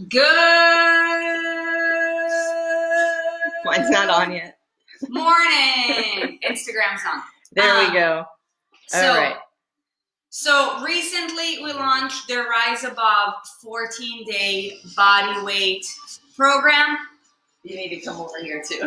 Good. Mine's not on yet. Morning. Instagram's on. There we go. All right. So recently we launched the Rise Above 14-day body weight program. You need to come over here too.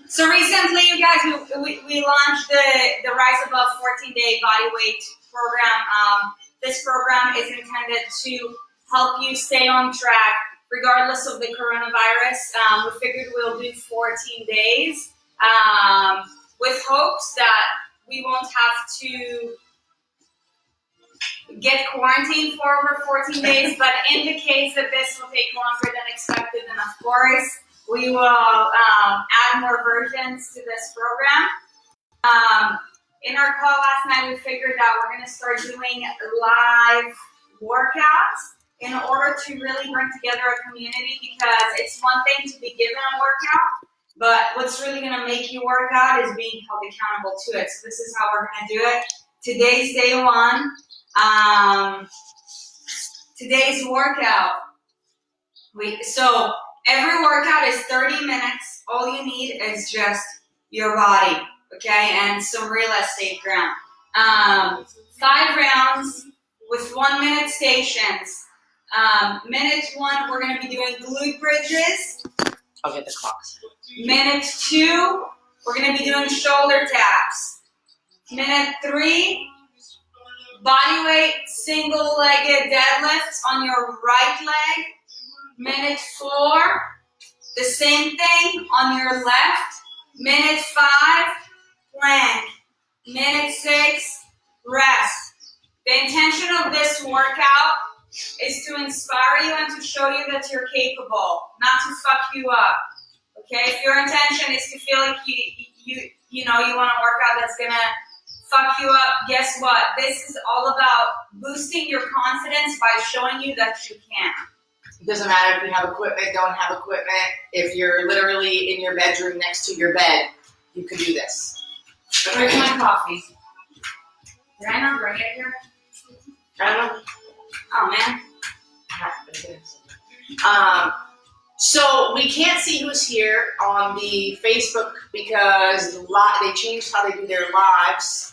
So recently, you guys, we launched the Rise Above 14-day body weight program. This program is intended to help you stay on track regardless of the coronavirus. We figured we'll do 14 days with hopes that we won't have to get quarantined for over 14 days. But in the case that this will take longer than expected, then of course, we will add more versions to this program. In our call last night, we figured that we're going to start doing live workouts in order to really bring together a community, because it's one thing to be given a workout, but what's really going to make you work out is being held accountable to it. So this is how we're going to do it. Today's day one. Today's workout. So every workout is 30 minutes. All you need is just your body, okay, and some real estate ground. 5 rounds with 1 minute stations. Minute 1, we're going to be doing glute bridges. I'll get the clocks. Minute 2, we're going to be doing shoulder taps. Minute 3, body weight single-legged deadlifts on your right leg. Minute 4, the same thing on your left. Minute 5, plank. Minute 6, rest. The intention of this workout is to inspire you and to show you that you're capable, not to fuck you up. Okay? If your intention is to feel like you want a workout that's gonna fuck you up, guess what? This is all about boosting your confidence by showing you that you can. It doesn't matter if you have equipment, don't have equipment. If you're literally in your bedroom next to your bed, you can do this. Where's my coffee? Did I not bring it here? I don't know. Oh, man. So we can't see who's here on the Facebook because they changed how they do their lives.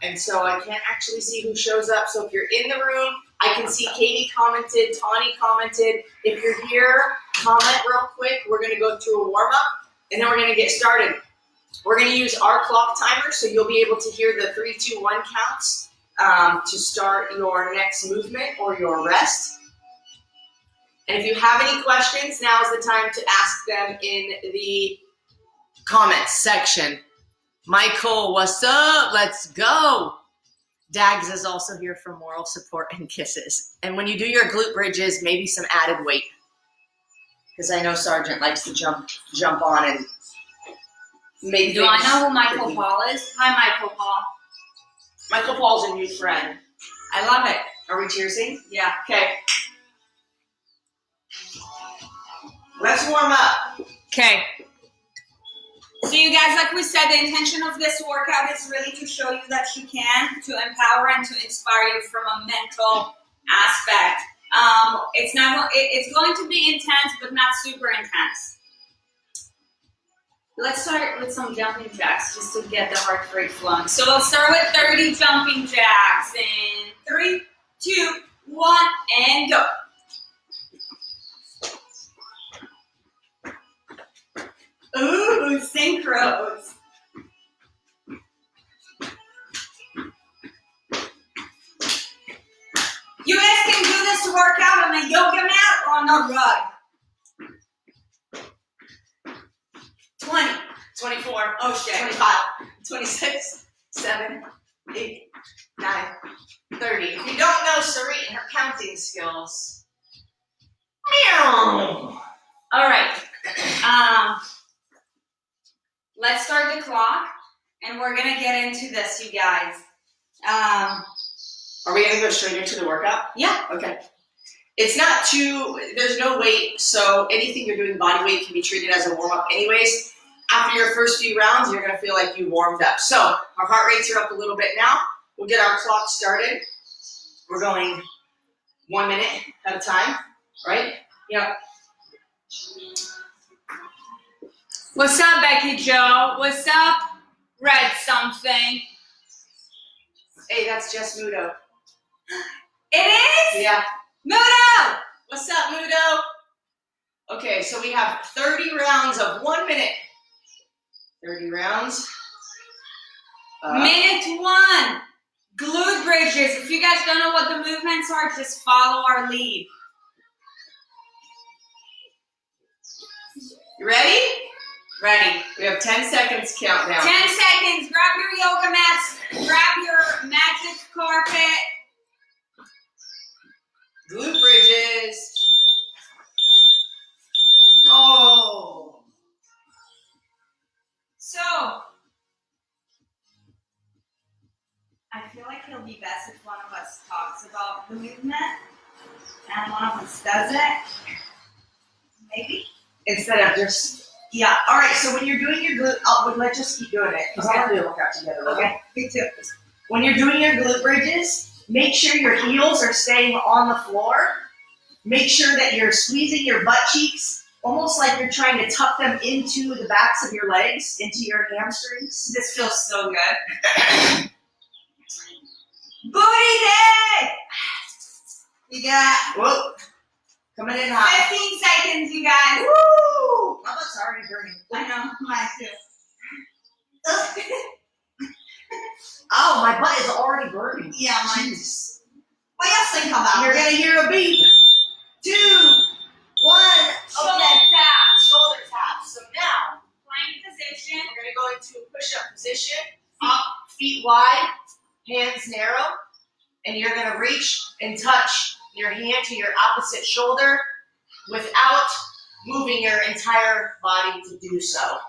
And so I can't actually see who shows up. So if you're in the room, I can see Katie commented, Tawny commented. If you're here, comment real quick. We're going to go through a warm-up, and then we're going to get started. We're going to use our clock timer, so you'll be able to hear the 3, 2, 1 counts to start your next movement or your rest. And if you have any questions, now is the time to ask them in the comments section. Michael, what's up? Let's go. Dags is also here for moral support and kisses. And when you do your glute bridges, maybe some added weight. Because I know Sargent likes to jump on and make Do I know who Michael Paul is? Hi, Michael Paul. Michael Paul's a new friend. I love it. Are we cheersing? Yeah. Okay. Let's warm up. Okay. So you guys, like we said, the intention of this workout is really to show you that you can, to empower and to inspire you from a mental aspect. It's going to be intense, but not super intense. Let's start with some jumping jacks just to get the heart rate flowing. So we'll start with 30 jumping jacks in 3, 2, 1, and go. Ooh, synchros. You guys can do this workout on a yoga mat or on a rug. 20, 24, oh shit, 25, 26, 7, 8, 9, 30. If you don't know Sarit and her counting skills. Meow. All right. Let's start the clock, and we're gonna get into this, you guys. Are we gonna go straight into the workout? Yeah. Okay. It's not there's no weight, so anything you're doing body weight can be treated as a warm-up anyways. After your first few rounds, you're gonna feel like you warmed up. So our heart rates are up a little bit now. We'll get our clock started. We're going 1 minute at a time, right? Yep. What's up, Becky Joe? What's up, Red something? Hey, that's just Mudo. It is? Yeah. Mudo! What's up, Mudo? Okay, so we have 30 rounds of 1 minute. 30 rounds. Minute 1. Glute bridges. If you guys don't know what the movements are, just follow our lead. You ready? Ready. We have 10 seconds countdown. 10 seconds. Grab your yoga mats. Grab your magic carpet. Glute bridges. Oh. So, I feel like it'll be best if one of us talks about the movement and one of us does it. Maybe? Instead of just, yeah. All right, so when you're doing your glute, let's just keep doing it because I want to do a workout together. Okay, me too. When you're doing your glute bridges, make sure your heels are staying on the floor. Make sure that you're squeezing your butt cheeks, almost like you're trying to tuck them into the backs of your legs, into your hamstrings. This feels so good. Booty day! We got Whoa, coming in hot. 15 seconds, you guys. Woo! My butt's already burning. I know, mine too. Oh, my butt is already burning. Yeah, mine. Jeez. What else think about? You're gonna hear a beep. 2, 1. Shoulder Okay. tap. Shoulder tap. So now Plank position. we're gonna go into push-up position. Up, feet wide, hands narrow, and you're gonna reach and touch your hand to your opposite shoulder without moving your entire body to do so.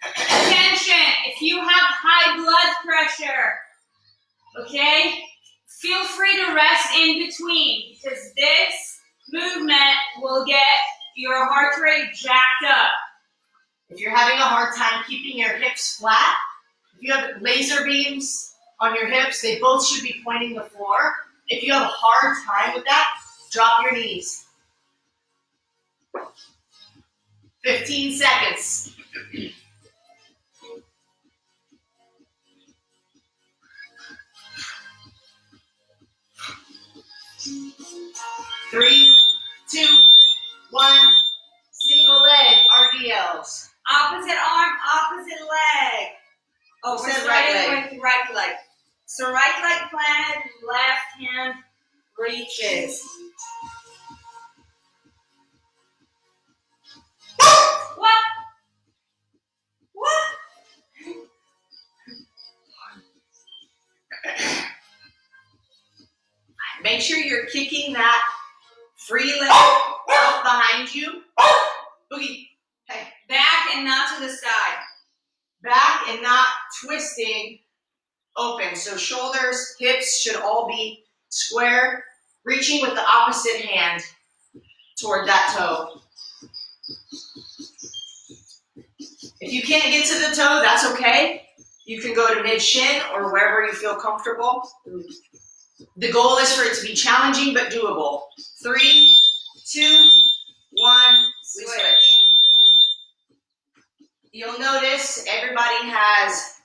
Attention, if you have high blood pressure, okay, feel free to rest in between because this movement will get your heart rate jacked up. If you're having a hard time keeping your hips flat, if you have laser beams on your hips, they both should be pointing the floor. If you have a hard time with that, drop your knees. 15 seconds. 3, 2, 1. Single leg RDLs. Opposite arm, opposite leg. Oh, Who we're said right starting with right leg. So right leg planted, left hand reaches. What? What? Make sure you're kicking that free leg out behind you. Boogie. Hey. Back and not to the side. Back and not twisting open. So shoulders, hips should all be square. Reaching with the opposite hand toward that toe. If you can't get to the toe, that's okay. You can go to mid-shin or wherever you feel comfortable. The goal is for it to be challenging but doable. 3, 2, 1, we switch. You'll notice everybody has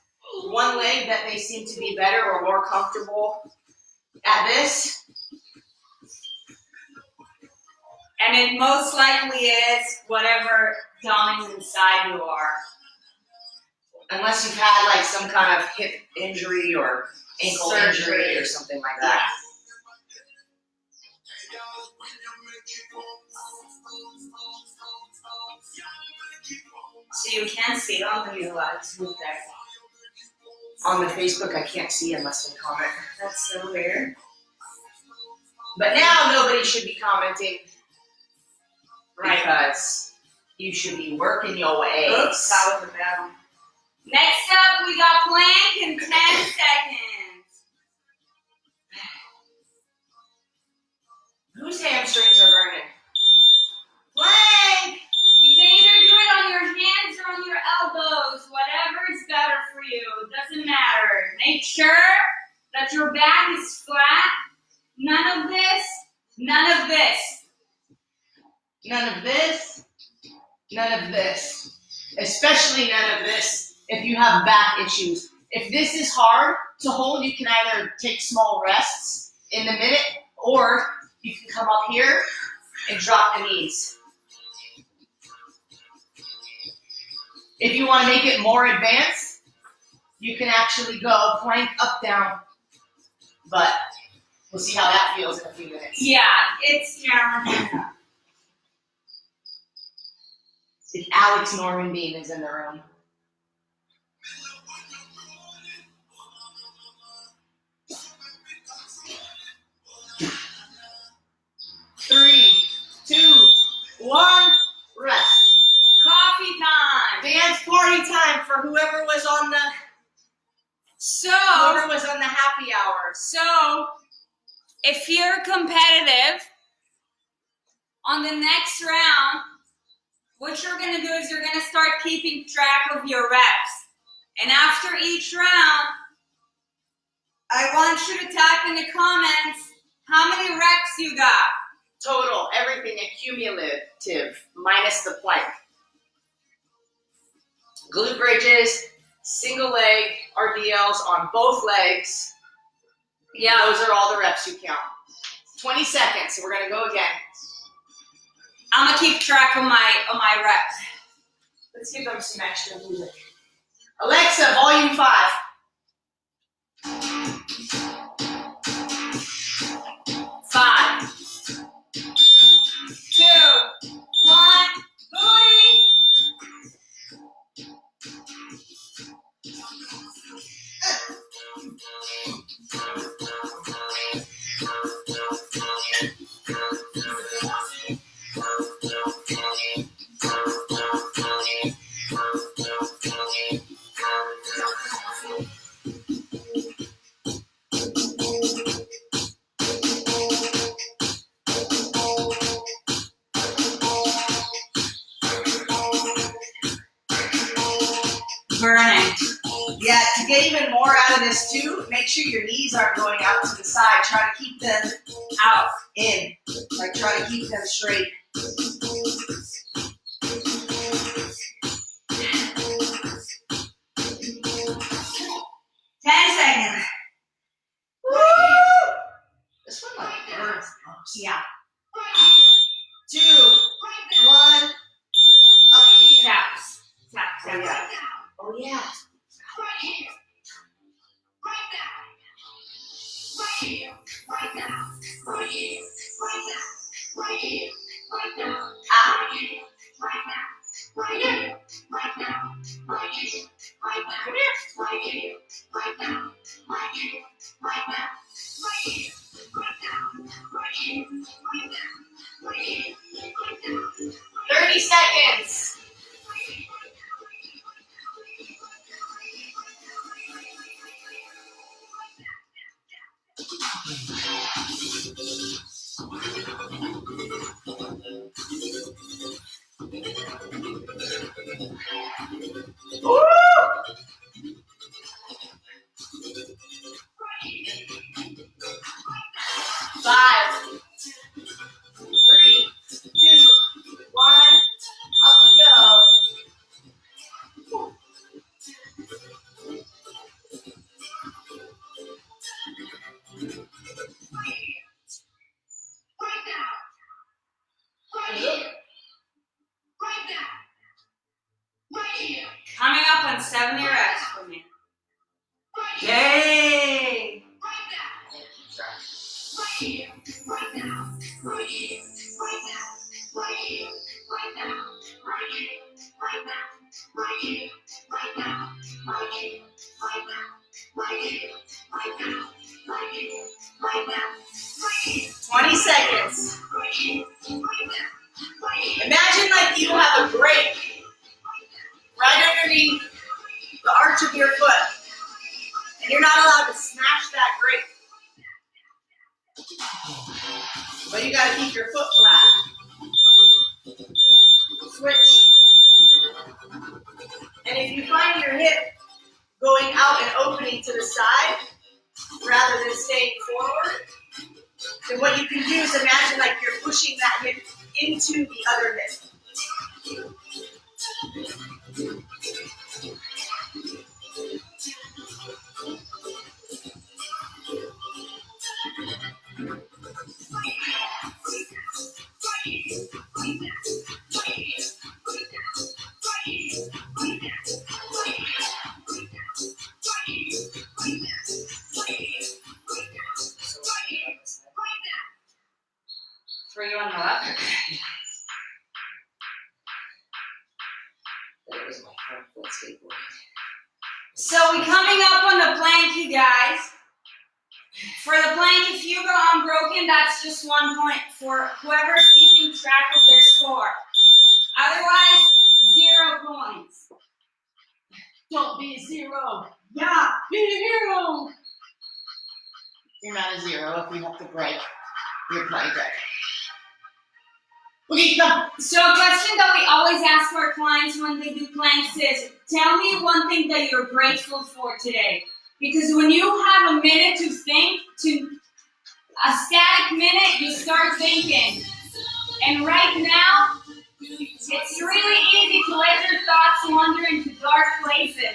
one leg that they seem to be better or more comfortable at this. And it most likely is whatever dominant side you are. Unless you've had like some kind of hip injury or ankle Surgery. injury or something like that. So you can see it on the new lights move there. On the Facebook, I can't see unless we comment. That's so weird. But now nobody should be commenting. Right. Because you should be working your way. Oops, that was a bad one. Next up, we got plank in 10 seconds. Whose hamstrings are burning? Plank! You can either do it on your hands or on your elbows, whatever is better for you. It doesn't matter. Make sure that your back is flat. None None of this. None of this. None of this. Especially none of this if you have back issues. If this is hard to hold, you can either take small rests in the minute, or you can come up here and drop the knees. If you want to make it more advanced, you can actually go plank up, down, but we'll see how that feels in a few minutes. Yeah, it's challenging. If Alex Norman Bean is in the room. Three, two, one, rest. Coffee time. Dance party time for whoever was on the happy hour. So, if you're competitive, on the next round, what you're going to do is you're going to start keeping track of your reps. And after each round, I want you to type in the comments how many reps you got. Total, everything accumulative, minus the plank. Glute bridges, single leg RDLs on both legs. Yeah. Those are all the reps you count. 20 seconds, so we're gonna go again. I'm gonna keep track of my reps. Let's give them some extra music. Alexa, volume 5. 5, 2, 1, booty. Burning. Yeah, to get even more out of this too, make sure your knees aren't going out to the side. Try to keep them out, in. Like try to keep them straight. 10 seconds. Woo! This one like burns. Yeah. 2, 1. Up. Taps. Taps. Oh yeah. Oh yeah. Ah. 30 seconds. Woo! 5, 3, 2, 1. Up we go. Coming up on 70 reps for me. Yay! Twenty seconds. Imagine like you have a break right underneath the arch of your foot, and you're not allowed to smash that grate. But you gotta keep your foot flat. Switch. And if you find your hip going out and opening to the side, rather than staying forward, And what you can do is imagine like you're pushing that hip into the other hip. For you on the left. So we're coming up on the plank, you guys. For the plank, if you go unbroken, that's just 1 point for whoever's keeping track of their score. Otherwise, 0 points. Don't be a zero. Yeah. Be a hero. You're not a zero if you have to break your plank deck. Okay, come. So a question that we always ask our clients when they do planks is, tell me one thing that you're grateful for today. Because when you have a minute to think, a static minute, you start thinking. And right now, it's really easy to let your thoughts wander into dark places.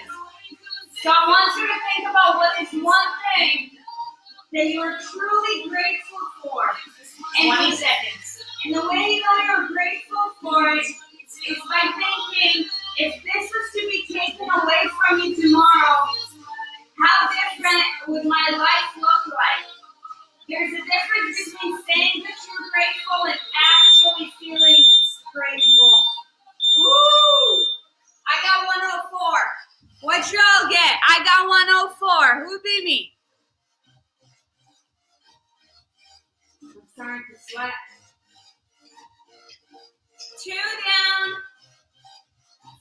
So I want you to think about what is one thing that you're truly grateful for. And 20 seconds. And the way you know you're grateful for it is by thinking, if this was to be taken away from me tomorrow, how different would my life look like? There's a difference between saying that you're grateful and actually feeling grateful. Ooh! I got 104. What'd y'all get? I got 104. Who beat me? I'm starting to sweat. 2 down.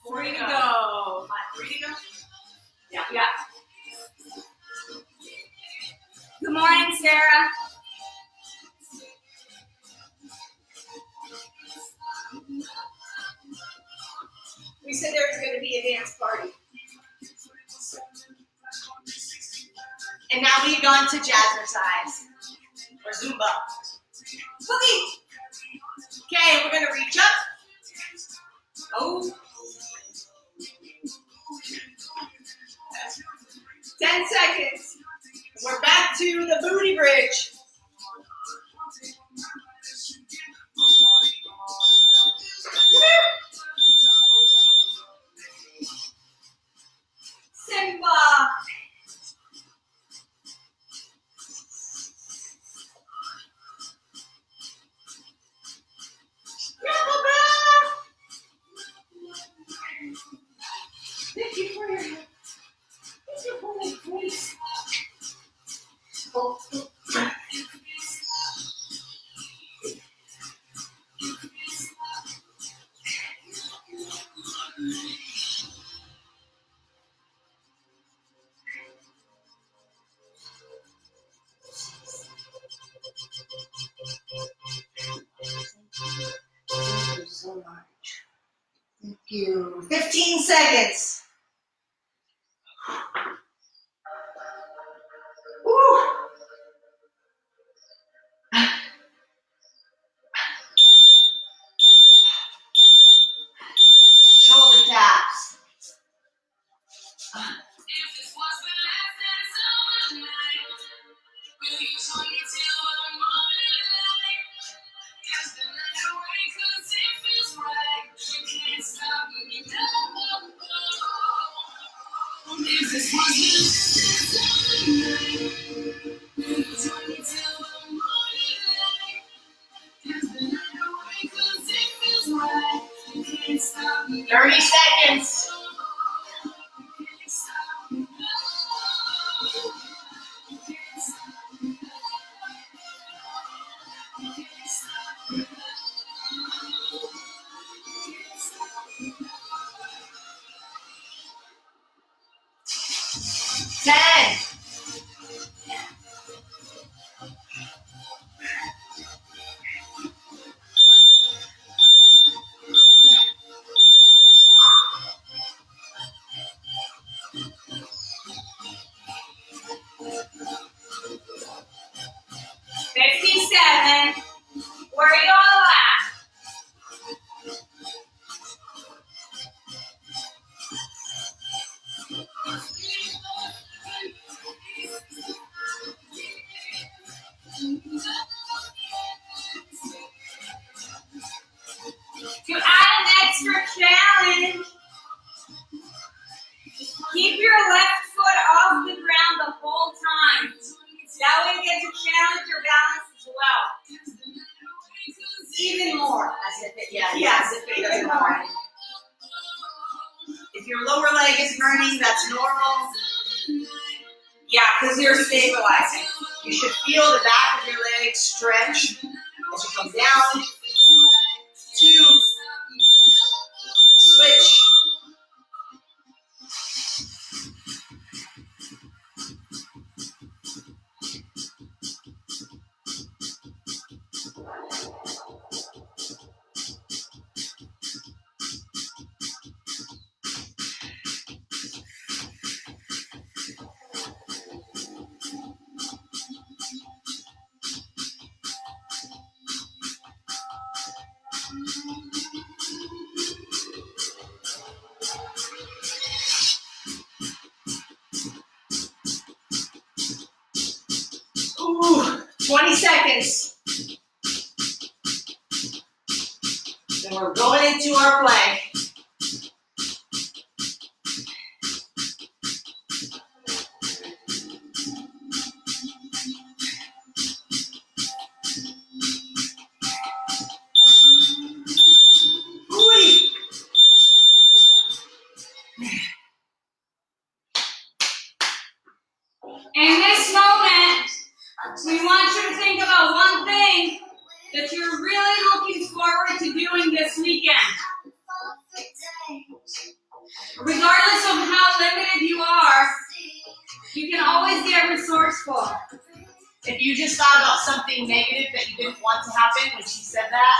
3 to go. 3 to go? Yeah. Good morning, Sarah. We said there was going to be a dance party. And now we've gone to jazzercise or Zumba. Boogie. Okay, we're going to reach up. Oh. 10 seconds. We're back to the booty bridge. Simba. Thank you for your help. Thank you for your grace. Oh. 15 seconds. Woo. Shoulder taps. Thirty seconds. 57. Where are you all at? To add an extra challenge, keep your left foot off the ground the whole time. That way you get to challenge your balance as well. Even more. As if it, yeah, Yes, as if it doesn't burn. If your lower leg is burning, that's normal. Yeah, because you're stabilizing. You should feel the back of your leg stretch as you come down. 2, switch. Ooh, 20 seconds. Then we're going into our plank. In this moment, we want you to think about one thing that you're really looking forward to doing this weekend. Regardless of how limited you are, you can always get resourceful. If you just thought about something negative that you didn't want to happen when she said that,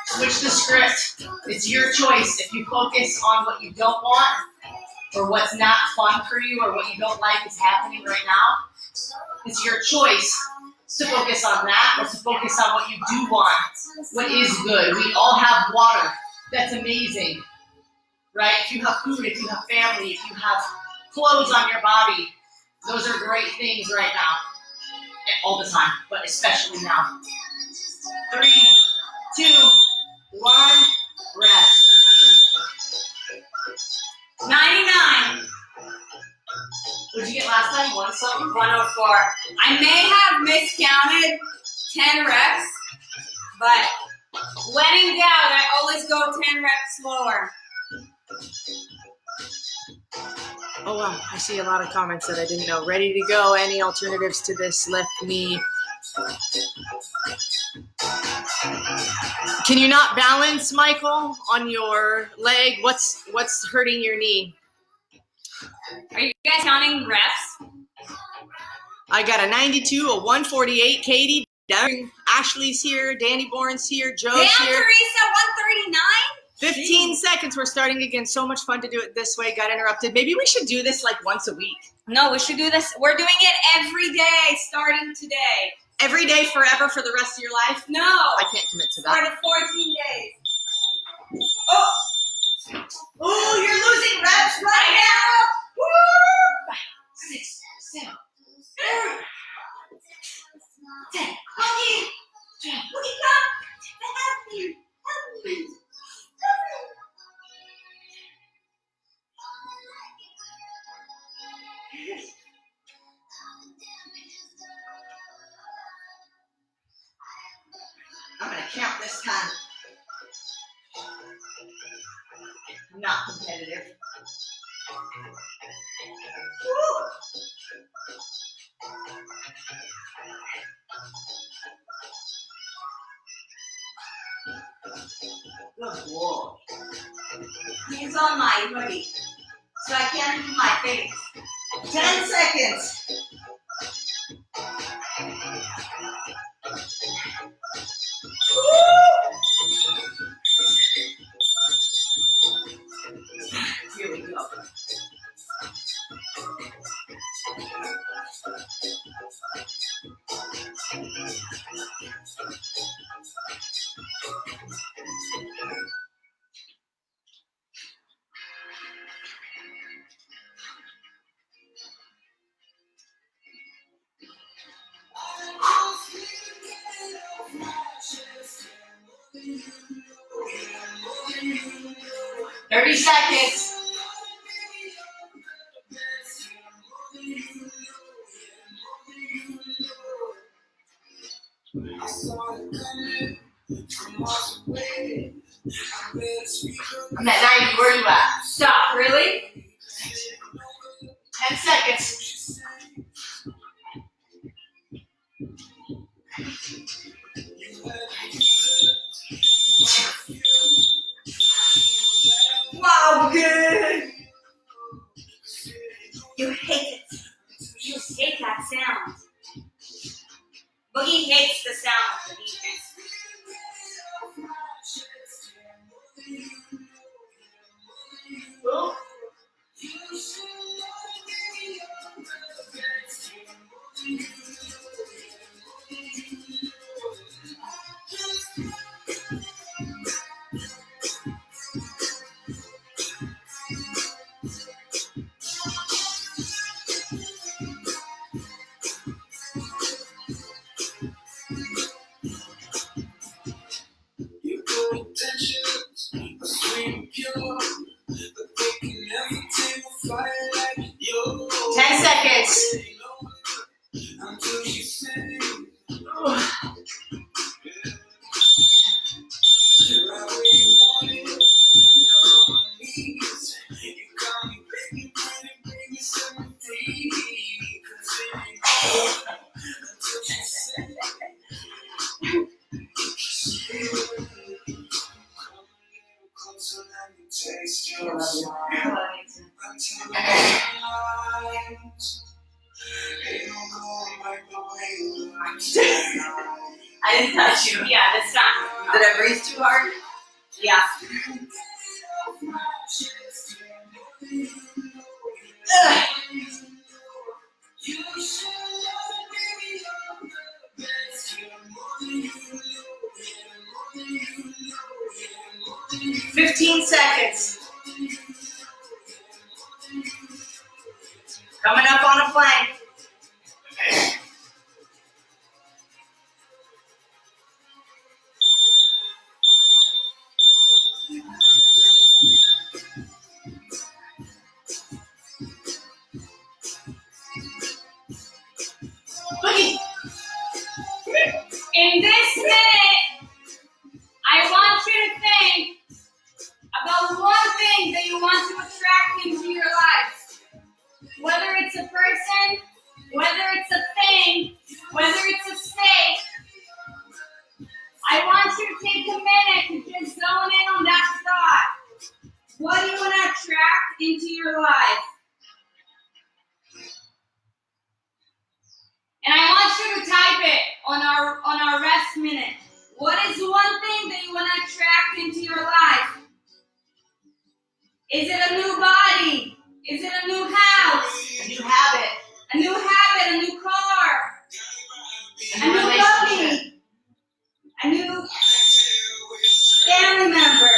switch the script. It's your choice. If you focus on what you don't want or what's not fun for you or what you don't like is happening right now, it's your choice to focus on that or to focus on what you do want, what is good. We all have water. That's amazing, right? If you have food, if you have family, if you have clothes on your body, those are great things right now. All the time, but especially now. 3, 2, 1, rest. 99. What did you get last time? 1 something? 104. I may have miscounted 10 reps, but when in doubt, I always go 10 reps slower. Oh wow, I see a lot of comments that I didn't know. Ready to go. Any alternatives to this left knee? Can you not balance, Michael, on your leg? What's hurting your knee? Are you guys counting reps? I got a 92, a 148. Katie, Ashley's here, Danny Bourne's here, Joe's Damn, here. Teresa, 139? 15 seconds. We're starting again. So much fun to do it this way. Got interrupted. Maybe we should do this like once a week. No, we should do this. We're doing it every day starting today. Every day forever for the rest of your life? No. I can't commit to For that. the 14 days. Oh, you're losing reps I know. Woo! 6, 7, 8, 10. Boogie. Boogie, come. Help me. Help me. I'm going to count this time. I'm not competitive. Woo! Good boy. He's on my hoodie, so I can't move my face. 10 seconds. Here we go. 30 seconds. I'm at 90. Where are you at? Stop. Really? 10 seconds. Wow, good. You hate it. You hate that sound. Boogie hates the sound of the defense. Ooh. 10 seconds. I didn't touch you. Yeah, this time. Did I breathe too hard? Yeah. Ugh. 15 seconds. Coming up on a plank. Boogie. In this minute, I want you to think about one thing that you want to attract into your life. Whether it's a person, whether it's a thing, whether it's a state. I want you to take a minute to just zone in on that thought. What do you want to attract into your life? And I want you to type it on our rest minute. What is one thing that you want to attract into your life? Is it a new body? Is it a new house? A new habit. A new habit, a new car, a new puppy, a new family member.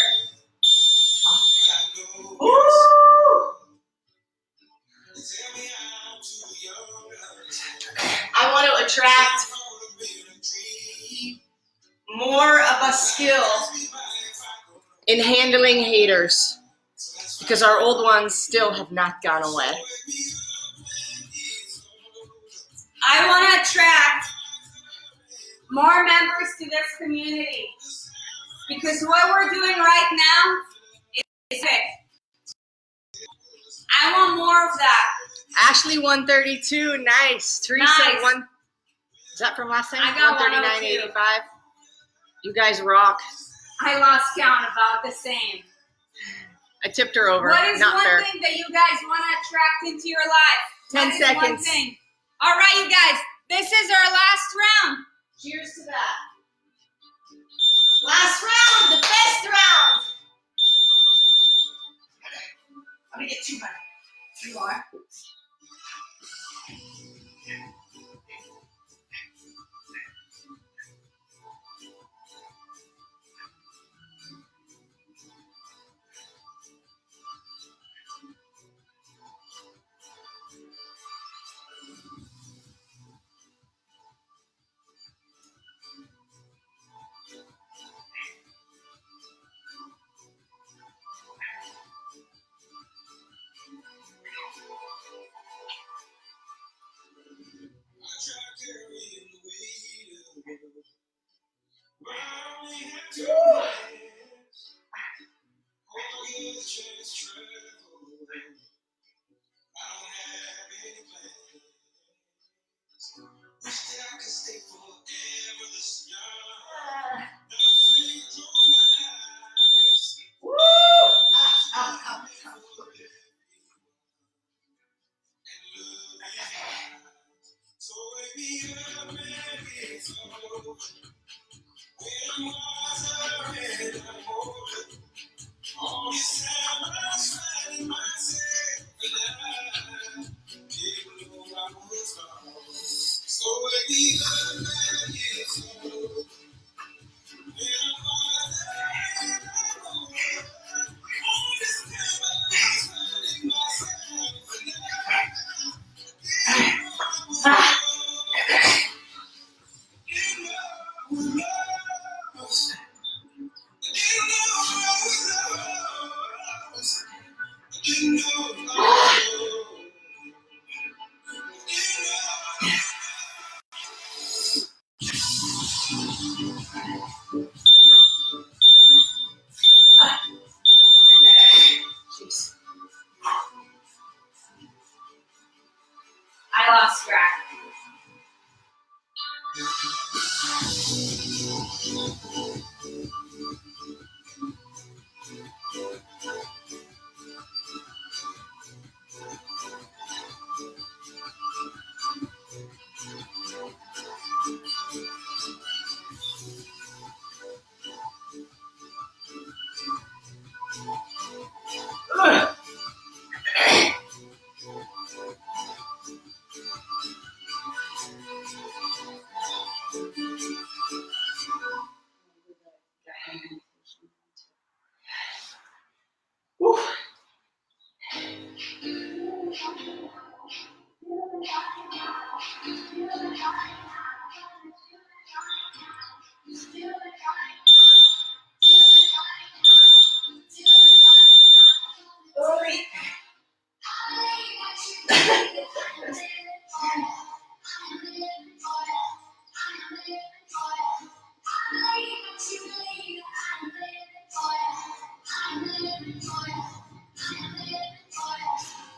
Ooh. I want to attract more of a skill in handling haters because our old ones still have not gone away. I want to attract more members to this community because what we're doing right now is it. I want more of that. Ashley 132, nice. Teresa Nice. 1. Is that from last time? I got 139.85. You guys rock. I lost count, about the same. I tipped her over. What is Not one fair. thing that you guys want to attract into your life? 10 What is one seconds. thing? All right, you guys. This is our last round. Cheers to that. Last round, the best round. I'm gonna get 200. 2 more. Whew.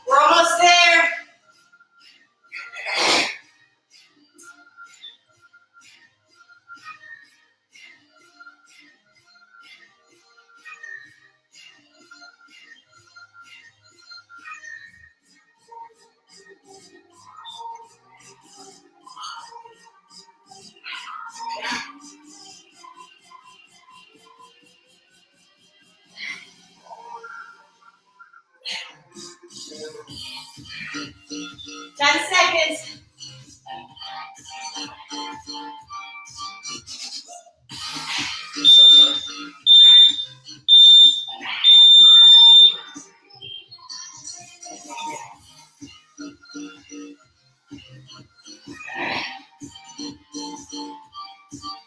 We're almost there. 10 seconds.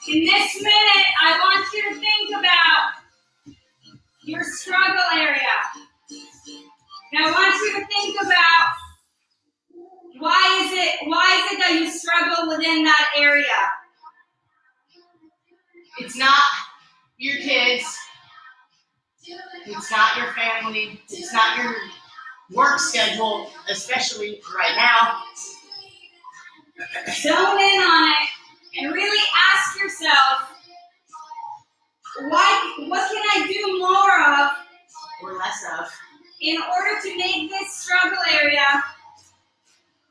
In this minute, I want you to think about your struggle area. And I want you to think about why is it that you struggle within that area? It's not your kids. It's not your family. It's not your work schedule, especially right now. Zone in on it and really ask yourself, what can I do more of Or less of. in order to make this struggle area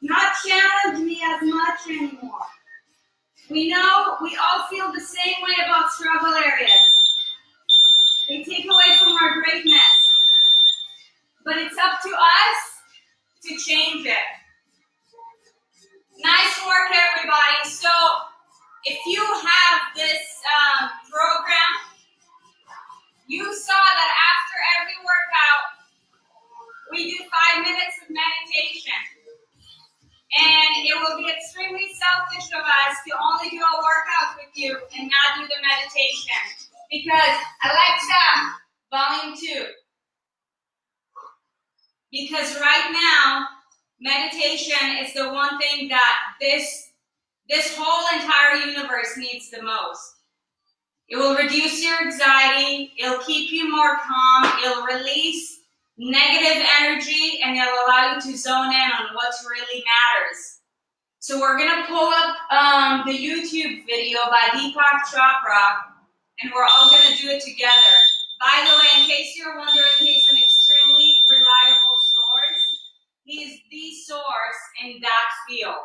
not challenge me as much anymore? We know we all feel the same way about struggle areas. They take away from our greatness. But it's up to us to change it. Nice work, everybody. So if you have this program, you saw that after every workout, we do 5 minutes of meditation. And it will be extremely selfish of us to only do a workout with you and not do the meditation. Because, Alexa, volume 2. Because right now, meditation is the one thing that this whole entire universe needs the most. It will reduce your anxiety, it'll keep you more calm, it'll release negative energy, and it'll allow you to zone in on what really matters. So we're gonna pull up the YouTube video by Deepak Chopra, and we're all gonna do it together. By the way, in case you're wondering, he's an extremely reliable source. He's the source in that field.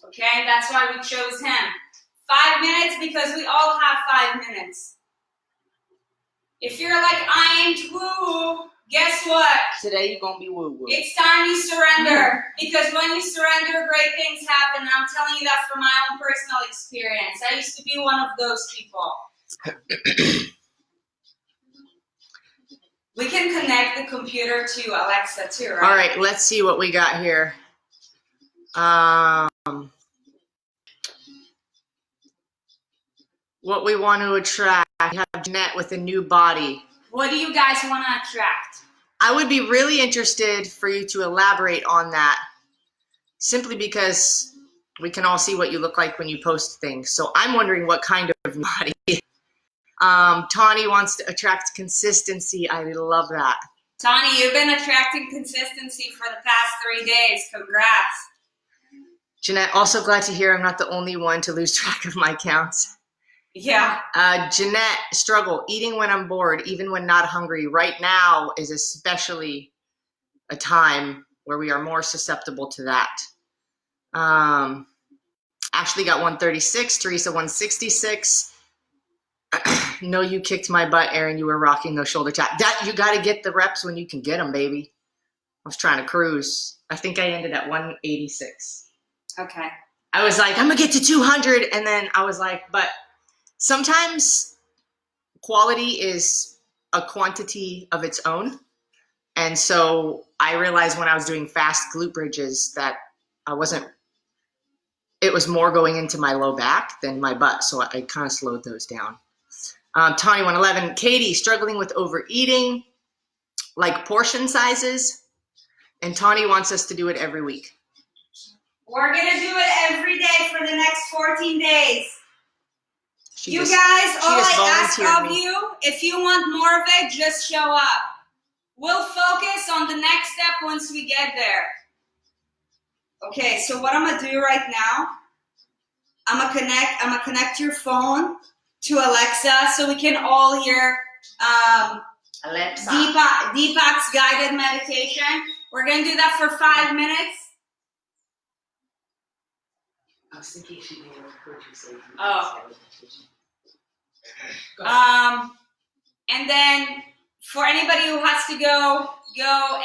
Okay, that's why we chose him. 5 minutes because we all have 5 minutes. If you're like, I ain't woo, guess what? Today you're going to be woo-woo. It's time you surrender. Because when you surrender, great things happen. And I'm telling you that from my own personal experience. I used to be one of those people. We can connect the computer to Alexa too, right? All right, let's see what we got here. What we want to attract. We have Jeanette with a new body. What do you guys want to attract? I would be really interested for you to elaborate on that, simply because we can all see what you look like when you post things. So I'm wondering what kind of body. Tawny wants to attract consistency. I love that. Tawny, you've been attracting consistency for the past 3 days. Congrats. Jeanette, also glad to hear I'm not the only one to lose track of my counts. Yeah. Jeanette, struggle eating when I'm bored, even when not hungry. Right now is especially a time where we are more susceptible to that. Ashley got 136, Teresa 166. No, you kicked my butt, Erin. You were rocking those shoulder taps. That you got to get the reps when you can get them, baby. I was trying to cruise. I think I ended at 186. Okay. I was like, I'm gonna get to 200, and then I was like, but sometimes quality is a quantity of its own. And so I realized when I was doing fast glute bridges that it was more going into my low back than my butt. So I kind of slowed those down. Tawny 111, Katie, struggling with overeating, like portion sizes. And Tawny wants us to do it every week. We're going to do it every day for the next 14 days. She you just, guys, all I ask volunteered of me. you, if you want more of it, just show up. We'll focus on the next step once we get there. Okay, so what I'm gonna do right now, I'm gonna connect your phone to Alexa so we can all hear Alexa. Deepak's guided meditation. We're gonna do that for 5 minutes. I was thinking she may have heard you say. And then for anybody who has to go.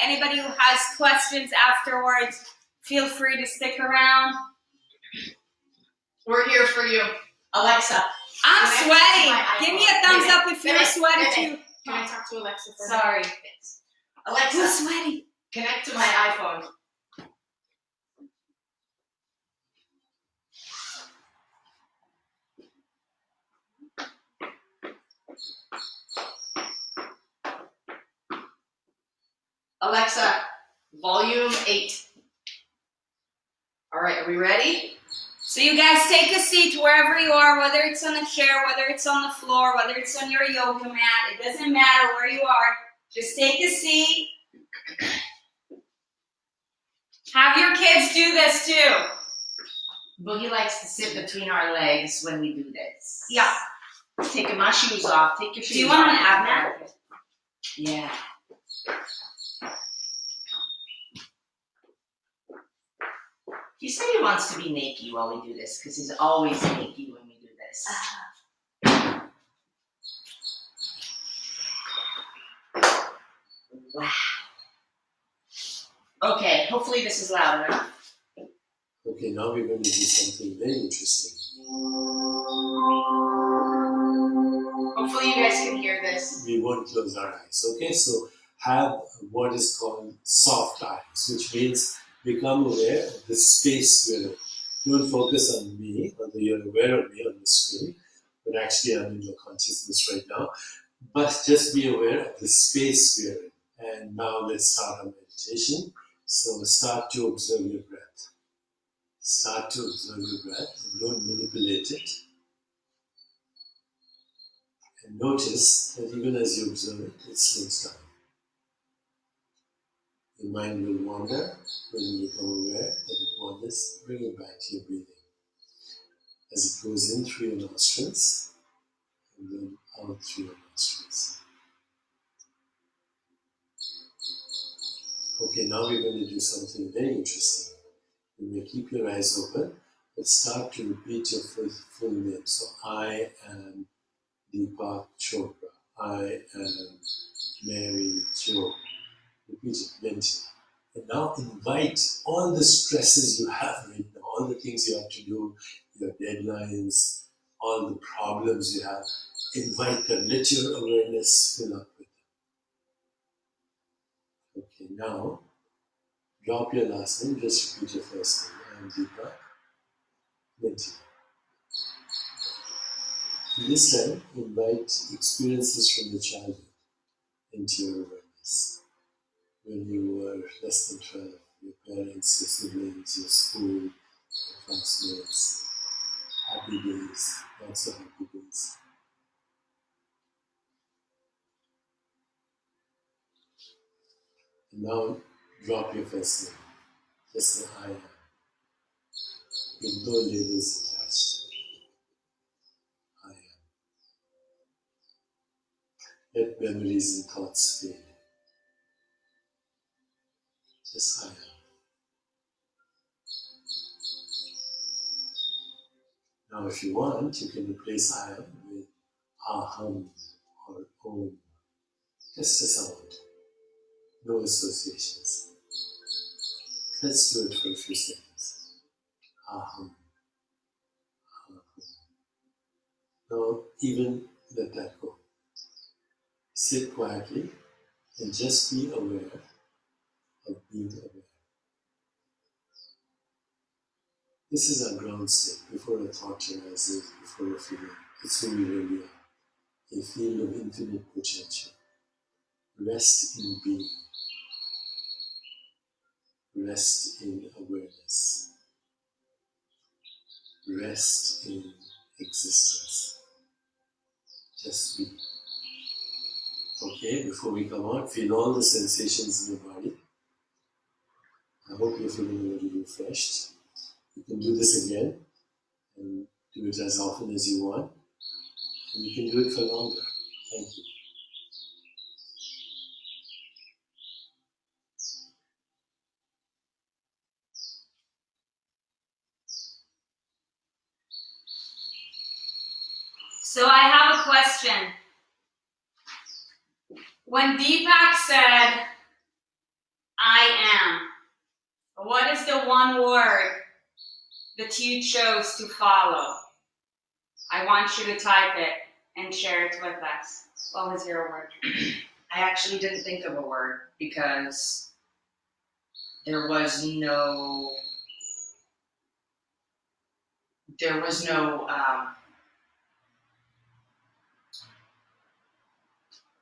Anybody who has questions afterwards, feel free to stick around. We're here for you. Alexa. I'm sweating. Give me a thumbs up if you're sweaty too. Can I talk to Alexa for Sorry. Thanks. Alexa, Who's sweaty? connect to my iPhone. Alexa, volume 8. All right, are we ready? So you guys take a seat wherever you are, whether it's on a chair, whether it's on the floor, whether it's on your yoga mat. It doesn't matter where you are. Just take a seat. Have your kids do this too. Boogie likes to sit between our legs when we do this. Yeah. Taking my shoes off. Take your shoes off. Do you want an ab mat? Yeah. He said he wants to be naked while we do this because he's always naked when we do this. Wow. Okay, hopefully this is loud enough. Okay, now we're going to do something very interesting. Hopefully you guys can hear this. We won't close our eyes, okay? So have what is called soft eyes, which means become aware of the space we're in. Don't focus on me, although you're aware of me on the screen, but actually I'm in your consciousness right now. But just be aware of the space we're in. And now let's start our meditation. So start to observe your breath. Start to observe your breath and don't manipulate it. And notice that even as you observe it, it slows down. Your mind will wander. When you become aware that it wanders, bring it back to your breathing. As it goes in through your nostrils and then out through your nostrils. Okay, now we're going to do something very interesting. You may keep your eyes open, but start to repeat your full name. So I am Deepak Chopra. I am Mary Jo. Repeat it mentally. And now invite all the stresses you have right now, all the things you have to do, your deadlines, all the problems you have. Invite them. Let your awareness fill up with them. Okay, now drop your last name. Just repeat your first name. I am Deepak. Mentally. This time, invite experiences from your childhood into your awareness. When you were less than 12, your parents, your siblings, your school, your classmates, happy days, not so happy days. And now drop your first name. Just say I am. with no labels attached. I am. Let memories and thoughts fade. Just I am. Now if you want, you can replace I am with aham or om. Just a sound. No associations. Let's do it for a few seconds. Aham. Aham. Now even let that go. Sit quietly and just be aware of being aware. This is our ground state, before a thought arises, before a feeling. It's who we really are. A field of infinite potential. Rest in being. Rest in awareness. Rest in existence. Just be. Okay, before we come out, feel all the sensations in the body. I hope you're feeling a little refreshed. You can do this again and do it as often as you want. And you can do it for longer. Thank you. So I have a question. When Deepak said, I am, what is the one word that you chose to follow? I want you to type it and share it with us. What was your word? I actually didn't think of a word because there was no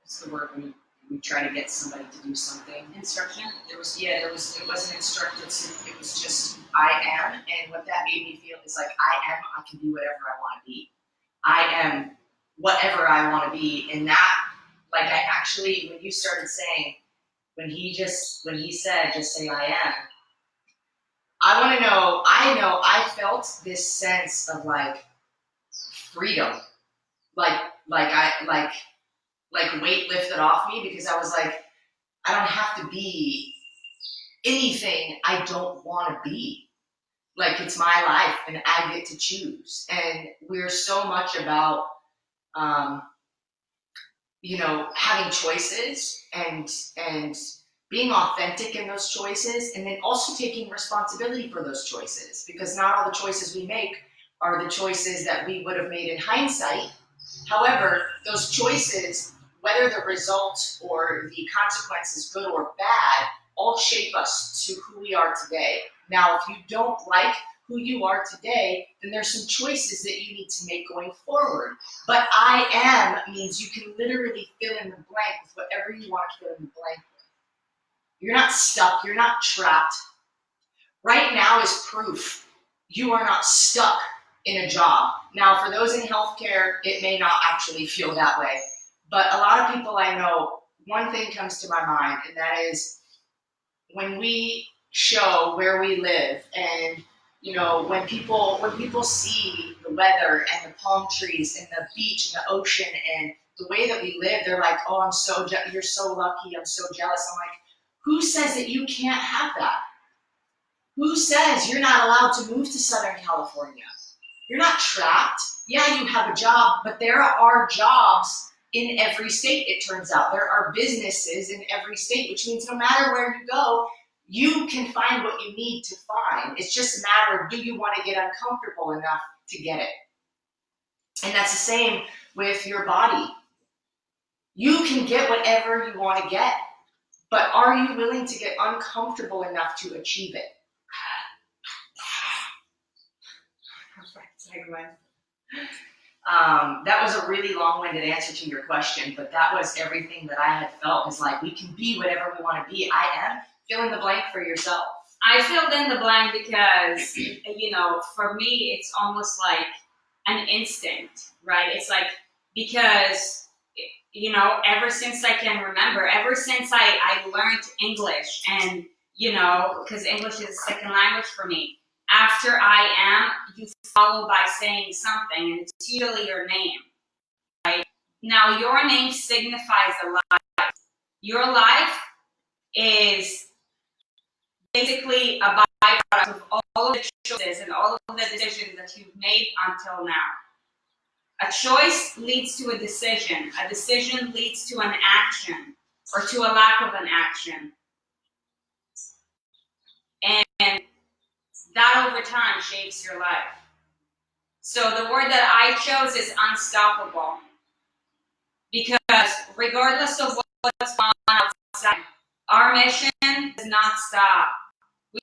what's the word when we try to get somebody to do something? Instruction? It wasn't instructed, it was just I am, and what that made me feel is like I can be whatever I want to be. I am whatever I want to be, and that, like, I actually, when you started saying, when he said, just say I am, I felt this sense of like freedom, like weight lifted off me, because I was like, I don't have to be anything I don't want to be. Like, it's my life and I get to choose. And we're so much about, having choices and being authentic in those choices, and then also taking responsibility for those choices, because not all the choices we make are the choices that we would have made in hindsight. However, those choices, whether the result or the consequences, good or bad, all shape us to who we are today. Now, if you don't like who you are today, then there's some choices that you need to make going forward. But I am means you can literally fill in the blank with whatever you want to fill in the blank with. You're not stuck, you're not trapped. Right now is proof you are not stuck in a job. Now, for those in healthcare, it may not actually feel that way. But a lot of people I know, one thing comes to my mind, and that is when we show where we live, and when people see the weather and the palm trees and the beach and the ocean and the way that we live, they're like, oh, you're so lucky, I'm so jealous. I'm like, who says that you can't have that? Who says you're not allowed to move to Southern California? You're not trapped. Yeah, you have a job, but there are jobs in every state, it turns out. There are businesses in every state, which means no matter where you go, you can find what you need to find. It's just a matter of, do you want to get uncomfortable enough to get it? And that's the same with your body. You can get whatever you want to get, but are you willing to get uncomfortable enough to achieve it? That was a really long-winded answer to your question, but that was everything that I had felt, is like, we can be whatever we want to be. I am. Fill in the blank for yourself. I filled in the blank because, for me, it's almost like an instinct, right? It's like, because, ever since I can remember, ever since I learned English, and, because English is a second language for me, after I am, you follow by saying something, and it's usually your name, right? Now, your name signifies a life. Your life is basically a byproduct of all of the choices and all of the decisions that you've made until now. A choice leads to a decision leads to an action, or to a lack of an action. And that over time shapes your life. So the word that I chose is unstoppable. Because regardless of what's going on outside, our mission does not stop.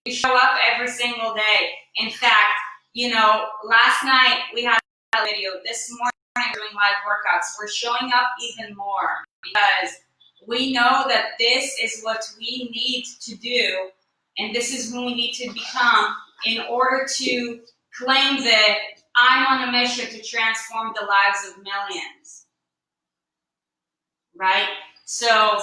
We show up every single day. In fact, last night we had a video. This morning we're doing live workouts. We're showing up even more because we know that this is what we need to do, and this is who we need to become in order to claim that I'm on a mission to transform the lives of millions. Right? So,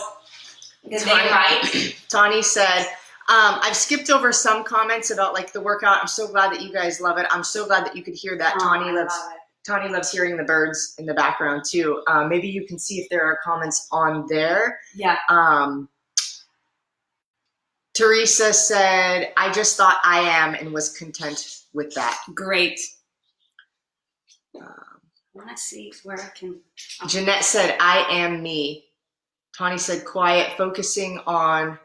did they write? Tani said, I've skipped over some comments about like the workout. I'm so glad that you guys love it. I'm so glad that you could hear that. Tani loves hearing the birds in the background too. Maybe you can see if there are comments on there. Yeah. Teresa said, I just thought I am and was content with that. Great. I want to see where I can. Jeanette said, I am me. Tani said, quiet, focusing on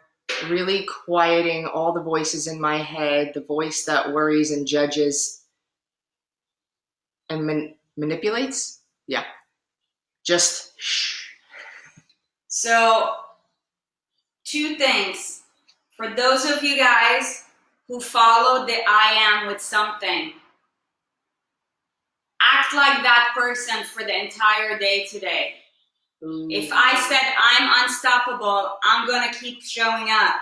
really quieting all the voices in my head, the voice that worries and judges and manipulates. Yeah. Just shh. So, two things. For those of you guys who followed the I am with something, act like that person for the entire day today. Ooh. If I said I'm unstoppable, I'm going to keep showing up.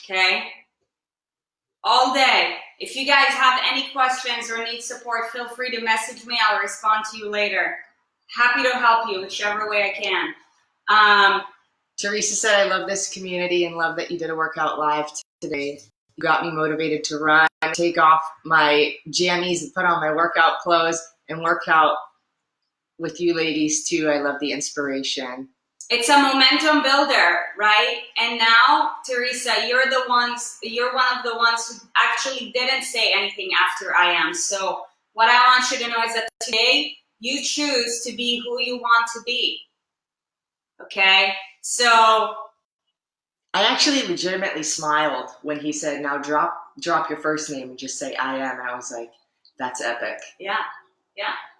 Okay? All day. If you guys have any questions or need support, feel free to message me. I'll respond to you later. Happy to help you whichever way I can. Teresa said, I love this community and love that you did a workout live today. You got me motivated to run, take off my jammies and put on my workout clothes and work out with you ladies too. I love the inspiration. It's a momentum builder, right? And now, Teresa, you're one of the ones who actually didn't say anything after I am. So what I want you to know is that today you choose to be who you want to be. Okay? So I actually legitimately smiled when he said, now drop your first name and just say I am. And I was like, that's epic. Yeah.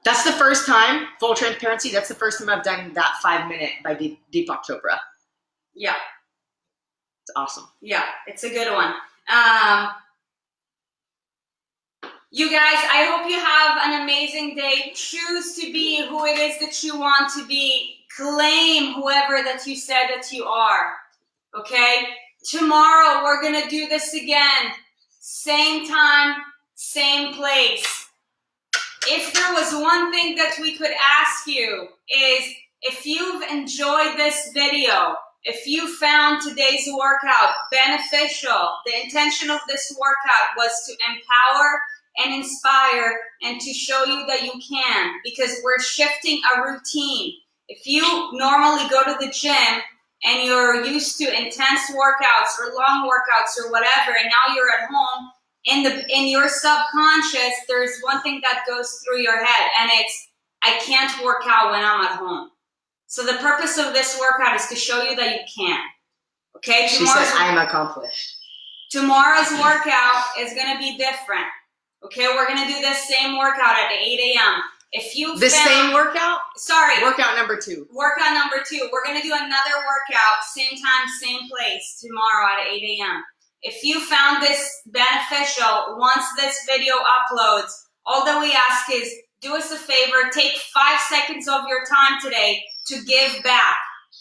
That's the first time, full transparency, that's the first time I've done that 5-minute by Deepak Chopra. Yeah. It's awesome. Yeah, it's a good one. You guys, I hope you have an amazing day. Choose to be who it is that you want to be. Claim whoever that you said that you are. Okay? Tomorrow, we're going to do this again. Same time, same place. If there was one thing that we could ask you is if you've enjoyed this video, if you found today's workout beneficial, the intention of this workout was to empower and inspire and to show you that you can, because we're shifting a routine. If you normally go to the gym and you're used to intense workouts or long workouts or whatever, and now you're at home, in your subconscious, there's one thing that goes through your head, and it's, I can't work out when I'm at home. So the purpose of this workout is to show you that you can. Okay? She said, I am accomplished. Tomorrow's workout is going to be different. Okay? We're going to do this same workout at 8 a.m. If you same workout? Sorry. Workout number 2. Workout number 2. We're going to do another workout, same time, same place, tomorrow at 8 a.m. If you found this beneficial, once this video uploads, all that we ask is do us a favor, take 5 seconds of your time today to give back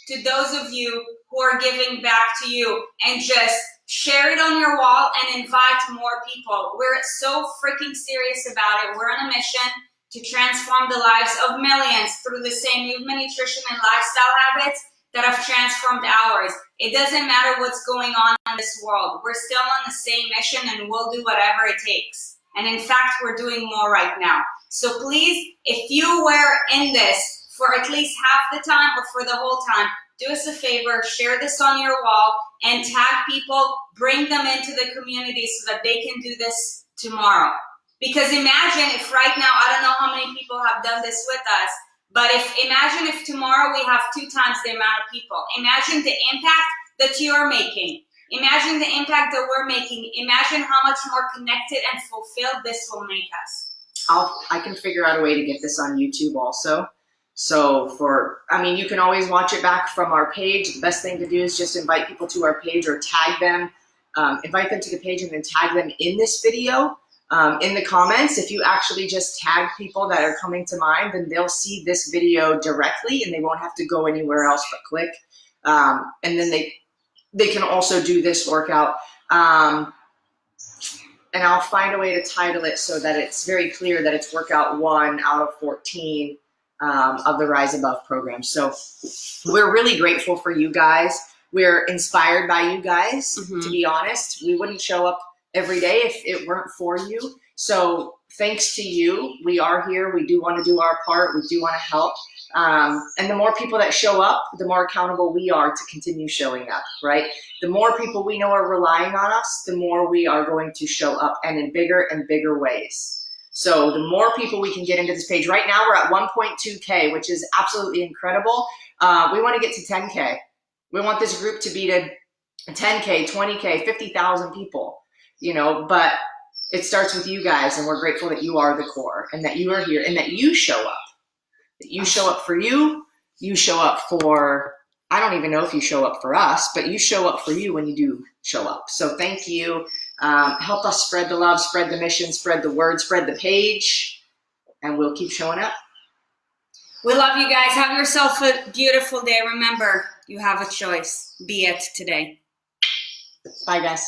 to those of you who are giving back to you, and just share it on your wall and invite more people. We're so freaking serious about it. We're on a mission to transform the lives of millions through the same movement, nutrition, and lifestyle habits that have transformed ours. It doesn't matter what's going on in this world. We're still on the same mission and we'll do whatever it takes. And in fact, we're doing more right now. So please, if you were in this for at least half the time or for the whole time, do us a favor, share this on your wall and tag people, bring them into the community so that they can do this tomorrow. Because imagine if right now, I don't know how many people have done this with us, but imagine if tomorrow we have 2 times the amount of people. Imagine the impact that you're making. Imagine the impact that we're making. Imagine how much more connected and fulfilled this will make us. I can figure out a way to get this on YouTube also. So you can always watch it back from our page. The best thing to do is just invite people to our page or tag them, invite them to the page and then tag them in this video. In the comments, if you actually just tag people that are coming to mind, then they'll see this video directly and they won't have to go anywhere else but click. And then they can also do this workout. And I'll find a way to title it so that it's very clear that it's workout 1 out of 14 of the Rise Above program. So we're really grateful for you guys. We're inspired by you guys, to be honest. We wouldn't show up every day if it weren't for you. So thanks to you, we are here. We do want to do our part. We do want to help. And the more people that show up, the more accountable we are to continue showing up, right? The more people we know are relying on us, the more we are going to show up and in bigger and bigger ways. So the more people we can get into this page. Right now we're at 1.2K, which is absolutely incredible. We want to get to 10K. We want this group to be to 10K, 20K, 50,000 people, but it starts with you guys, and we're grateful that you are the core and that you are here and that you show up. That you show up for you show up for, I don't even know if you show up for us, but you show up for you when you do show up. So thank you. Help us spread the love, spread the mission, spread the word, spread the page, and we'll keep showing up. We love you guys. Have yourself a beautiful day. Remember, you have a choice. Be it today. Bye, guys.